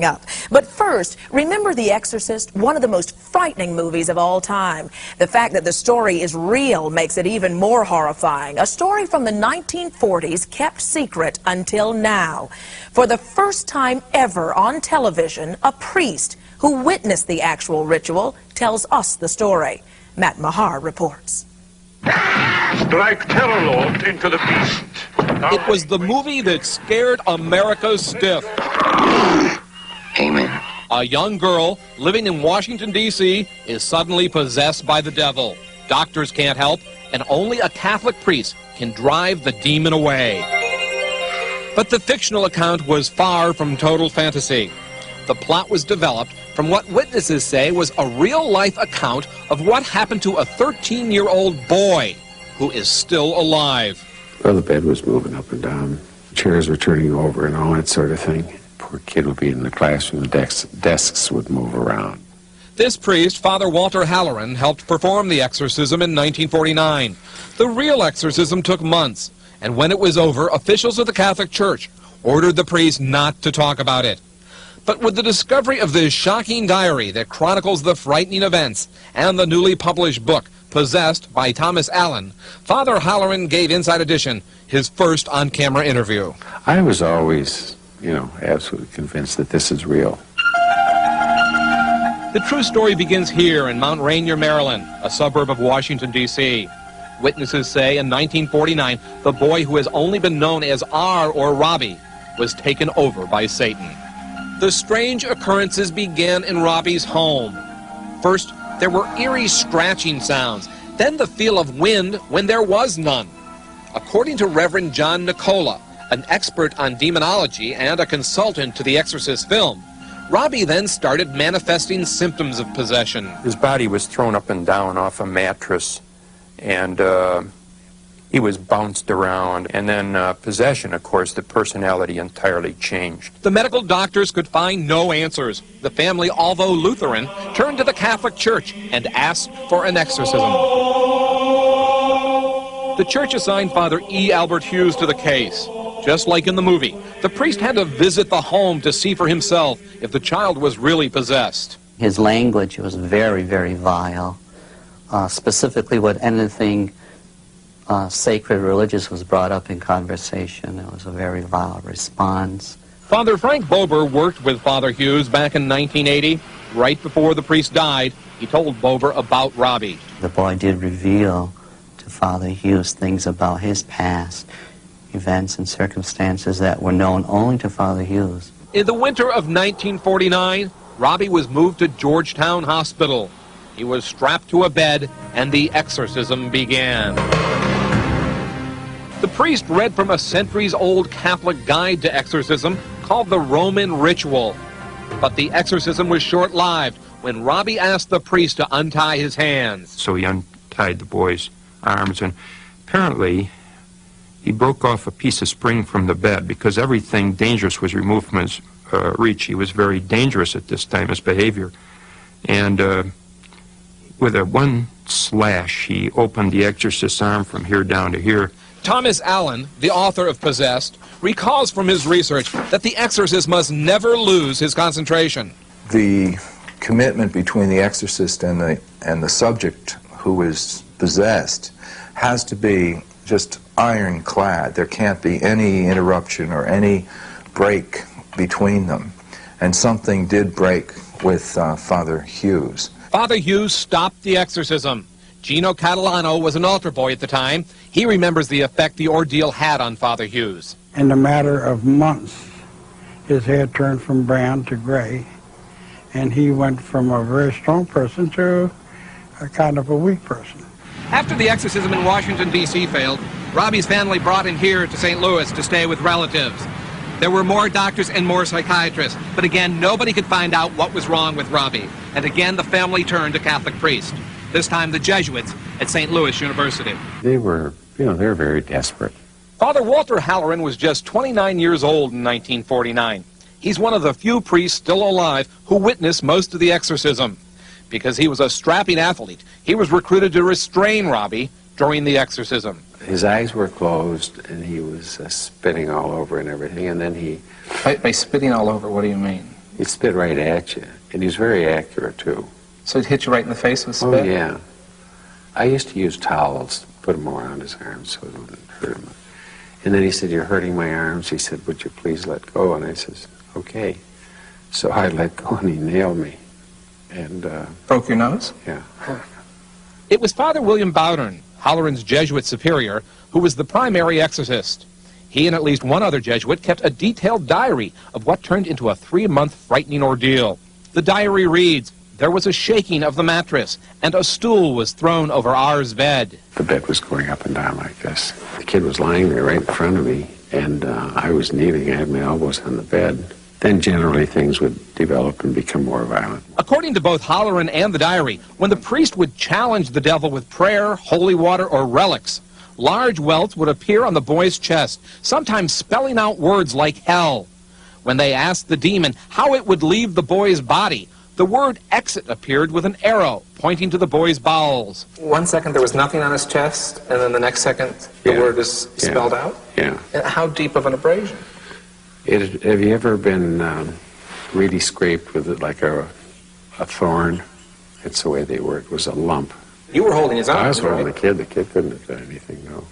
Up. But first, remember The Exorcist, one of the most frightening movies of all time. The fact that the story is real makes it even more horrifying. A story from the 1940s kept secret until now. For the first time ever on television, a priest who witnessed the actual ritual tells us the story. Matt Mahar reports. Strike terror lord into the beast. It was the movie that scared America stiff. Amen. A young girl living in Washington, D.C. is suddenly possessed by the devil. Doctors can't help, and only a Catholic priest can drive the demon away. But the fictional account was far from total fantasy. The plot was developed from what witnesses say was a real-life account of what happened to a 13-year-old boy who is still alive. Well, the bed was moving up and down. Chairs were turning over and all that sort of thing. Poor kid would be in the classroom, the desks would move around. This priest, Father Walter Halloran, helped perform the exorcism in 1949. The real exorcism took months, and when it was over, officials of the Catholic Church ordered the priest not to talk about it. But with the discovery of this shocking diary that chronicles the frightening events and the newly published book, Possessed by Thomas Allen, Father Halloran gave Inside Edition his first on-camera interview. I was always, absolutely convinced that this is real. The true story begins here in Mount Rainier, Maryland, a suburb of Washington, D.C. Witnesses say in 1949, the boy who has only been known as R or Robbie was taken over by Satan. The strange occurrences began in Robbie's home. First, there were eerie scratching sounds, then the feel of wind when there was none. According to Reverend John Nicola, an expert on demonology and a consultant to the Exorcist film, Robbie then started manifesting symptoms of possession. His body was thrown up and down off a mattress, and he was bounced around. And then possession, of course, the personality entirely changed. The medical doctors could find no answers. The family, although Lutheran, turned to the Catholic Church and asked for an exorcism. The church assigned Father E. Albert Hughes to the case. Just like in the movie, the priest had to visit the home to see for himself if the child was really possessed. His language was very, very vile. Specifically, when anything sacred religious was brought up in conversation, it was a very vile response. Father Frank Bober worked with Father Hughes back in 1980. Right before the priest died, he told Bober about Robbie. The boy did reveal to Father Hughes things about his past, events and circumstances that were known only to Father Hughes. In the winter of 1949, Robbie was moved to Georgetown Hospital. He was strapped to a bed, and the exorcism began. The priest read from a centuries-old Catholic guide to exorcism called the Roman Ritual. But the exorcism was short-lived when Robbie asked the priest to untie his hands. So he untied the boy's arms, and apparently he broke off a piece of spring from the bed because everything dangerous was removed from his reach. He was very dangerous at this time, his behavior. And with one slash, he opened the exorcist's arm from here down to here. Thomas Allen, the author of Possessed, recalls from his research that the exorcist must never lose his concentration. The commitment between the exorcist and the subject who is possessed has to be just ironclad. There can't be any interruption or any break between them. And something did break with Father Hughes. Father Hughes stopped the exorcism. Gino Catalano was an altar boy at the time. He remembers the effect the ordeal had on Father Hughes. In a matter of months, his hair turned from brown to gray, and he went from a very strong person to a kind of a weak person. After the exorcism in Washington, D.C. failed, Robbie's family brought him here to St. Louis to stay with relatives. There were more doctors and more psychiatrists, but again, nobody could find out what was wrong with Robbie. And again, the family turned to Catholic priests. This time, the Jesuits at St. Louis University. They were very desperate. Father Walter Halloran was just 29 years old in 1949. He's one of the few priests still alive who witnessed most of the exorcism. Because he was a strapping athlete, he was recruited to restrain Robbie during the exorcism. His eyes were closed, and he was spitting all over and everything, and then he... By spitting all over, what do you mean? He'd spit right at you, and he's very accurate, too. So he'd hit you right in the face with spit? Oh, yeah. I used to use towels, put them around his arms so it wouldn't hurt him. And then he said, "You're hurting my arms." He said, "Would you please let go?" And I says, "Okay." So I let go, and he nailed me. And, Broke your nose? yeah. It was Father William Bowdern, Halloran's Jesuit superior, who was the primary exorcist. He and at least one other Jesuit kept a detailed diary of what turned into a 3-month frightening ordeal. The diary reads, "There was a shaking of the mattress, and a stool was thrown over R's bed." The bed was going up and down like this. The kid was lying there right in front of me, and I was kneeling. I had my elbows on the bed. Then generally things would develop and become more violent. According to both Halloran and the diary, when the priest would challenge the devil with prayer, holy water, or relics, large welts would appear on the boy's chest, sometimes spelling out words like hell. When they asked the demon how it would leave the boy's body, the word exit appeared with an arrow pointing to the boy's bowels. 1 second there was nothing on his chest, and then the next second the word is spelled out? Yeah. And how deep of an abrasion? Have you ever been really scraped with it like a thorn? It's the way they were. It was a lump. You were holding his arm, I was holding right? the kid. The kid couldn't have done anything, no.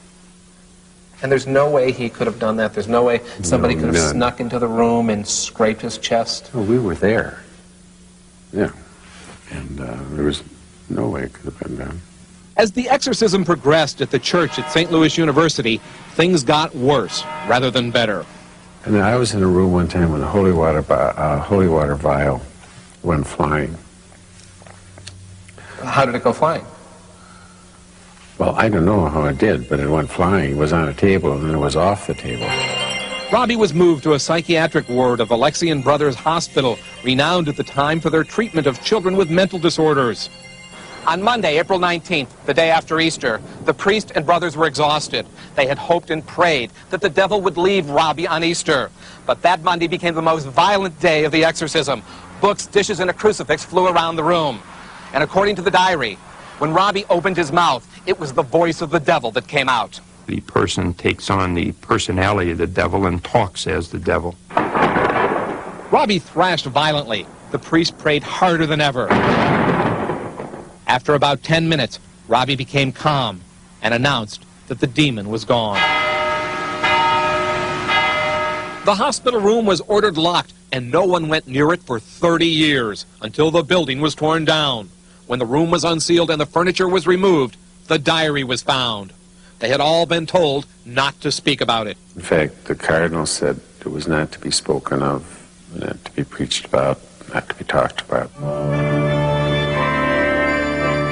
And there's no way he could have done that. There's no way somebody could have none. snuck into the room and scraped his chest. Oh, we were there. Yeah. And there was no way it could have been done. As the exorcism progressed at the church at St. Louis University, things got worse rather than better. And I was in a room one time when a holy water vial went flying. How did it go flying? Well, I don't know how it did, but it went flying. It was on a table, and then it was off the table. Robbie was moved to a psychiatric ward of Alexian Brothers Hospital, renowned at the time for their treatment of children with mental disorders. On Monday, April 19th, the day after Easter, the priest and brothers were exhausted. They had hoped and prayed that the devil would leave Robbie on Easter. But that Monday became the most violent day of the exorcism. Books, dishes, and a crucifix flew around the room. And according to the diary, when Robbie opened his mouth, it was the voice of the devil that came out. The person takes on the personality of the devil and talks as the devil. Robbie thrashed violently. The priest prayed harder than ever. After about 10 minutes, Robbie became calm and announced that the demon was gone. The hospital room was ordered locked, and no one went near it for 30 years, until the building was torn down. When the room was unsealed and the furniture was removed, the diary was found. They had all been told not to speak about it. In fact, the cardinal said it was not to be spoken of, not to be preached about, not to be talked about.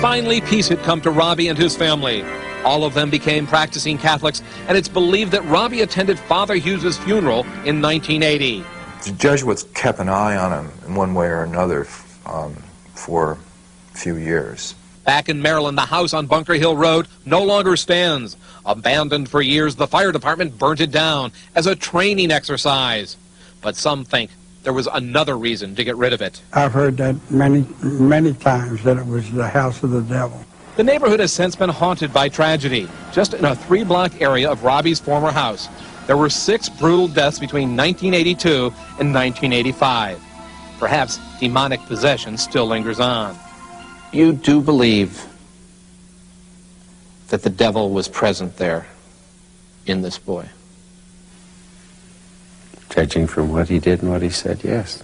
Finally, peace had come to Robbie and his family. All of them became practicing Catholics, and it's believed that Robbie attended Father Hughes's funeral in 1980. The Jesuits kept an eye on him in one way or another for a few years. Back in Maryland, the house on Bunker Hill Road no longer stands. Abandoned for years, the fire department burnt it down as a training exercise. But some think there was another reason to get rid of it. I've heard that many times, that it was the house of the devil. The neighborhood has since been haunted by tragedy. Just in a 3-block area of Robbie's former house, there were 6 brutal deaths between 1982 and 1985. Perhaps demonic possession still lingers on. You do believe that the devil was present there in this boy? Judging from what he did and what he said, yes.